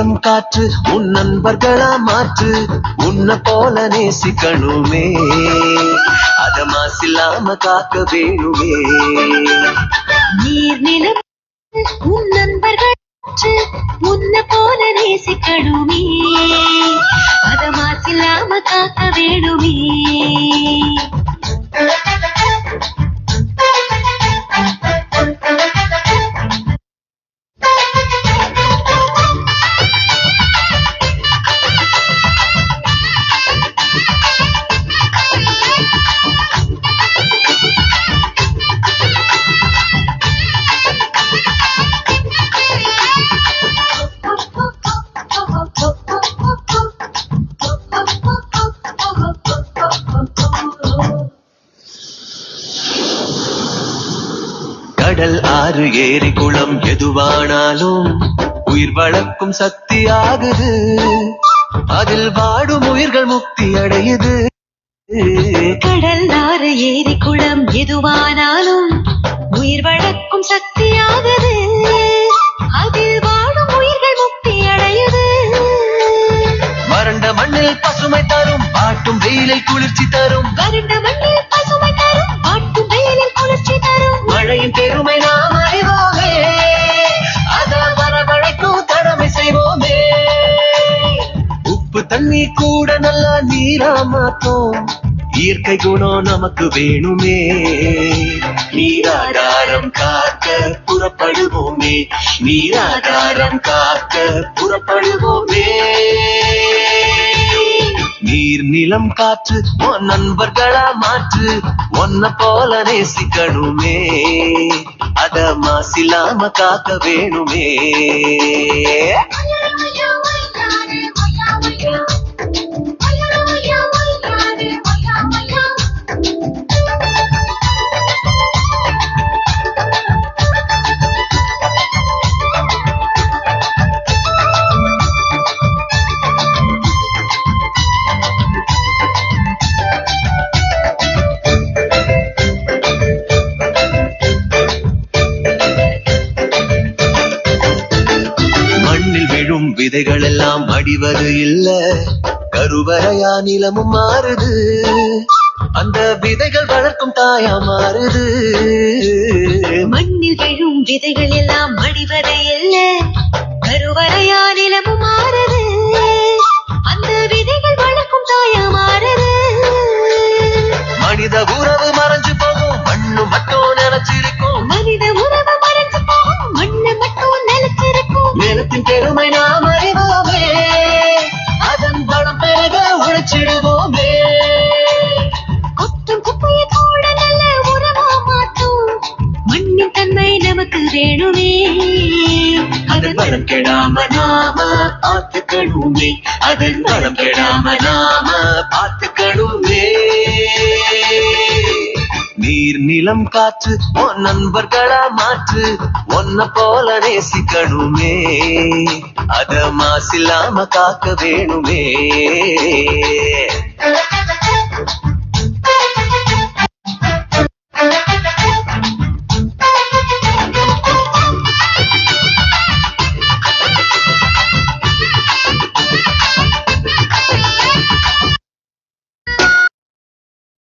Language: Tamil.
நீர்நிலம் காற்று உன் நண்பர்களா மாற்று உன்னை போல நேசிக்கணுமே அத மாசில்லாம காக்க வேணுமே நீர்நிலம் உன் நண்பர்கள் உன்னை போல நேசிக்கணுமே அத மாசில்லாம காக்க வேணுமே கடல் ஆறு ஏரி குளம் எதுவானாலும் உயிர் வளர்க்கும் சக்தி ஆகுது அதில் வாடும் உயிர்கள் முக்தி அடையுது கடல் ஆறு ஏரி குளம் எதுவானாலும் உயிர் வளர்க்கும் சக்தி ஆகுது அதில் வாடும் உயிர்கள் முக்தி அடையுது வறண்ட மண்ணில் பசுமை தரும் பாட்டும் வெயிலை குளிர்ச்சி தரும் வறண்ட மண்ணில் பசுமை தரும் பாட்டும் வெயிலில் குளிர்ச்சி தரும் மழையின் பெருமை நாம் அறிவோமே அத வரவழைக்கும் கடமை செய்வோமே உப்பு தண்ணி கூட நல்லா நீரா மாத்தோம் இயற்கை குணம் நமக்கு வேணுமே நீராதாரம் காக்க புறப்படுவோமே நீராதாரம் காக்க புறப்படுவோமே நீர் நிலம் காற்று உன் நண்பர்களா மாற்று உன்னை போல நேசிக்கணுமே அத மாசில்லாம காக்க வேணுமே விதைகள் எல்லாம் அடிவது இல்ல கருவறையா நிலமும் மாறுது அந்த விதைகள் வளர்க்கும் தாயா மாறுது மண்ணில் விழும் விதைகள் எல்லாம் அடிவது இல்ல கருவறையா நிலமும் மாறுது அந்த விதைகள் வளர்க்கும் தாயா மாறுது மனித உறவு மறைஞ்சு போகும் மண்ணு மட்டும் நினைச்சிருக்கும் மனித உறவு மறைஞ்சு போகும் மண்ணு மட்டும் நினைச்சிருக்கும் நிலத்தின் பெருமை நாம் அறிவோமே அதன் பலம் பெருக உழைச்சிடுவோமே கொத்தும் குப்பையை கூட நல்ல உறவா மாற்றும் மண்ணின் தன்மை நமக்கு வேணுமே அதன் பலம் கெடாம நாம பார்த்துக்கணுமே அதன் பலம் கெடாம நாம பார்த்துக்கணுமே நீர் நிலம் காற்று உன் நண்பர்களா மாற்று உன்னை போல நேசிக்கணுமே அத மாசில்லாம காக்க வேணுமே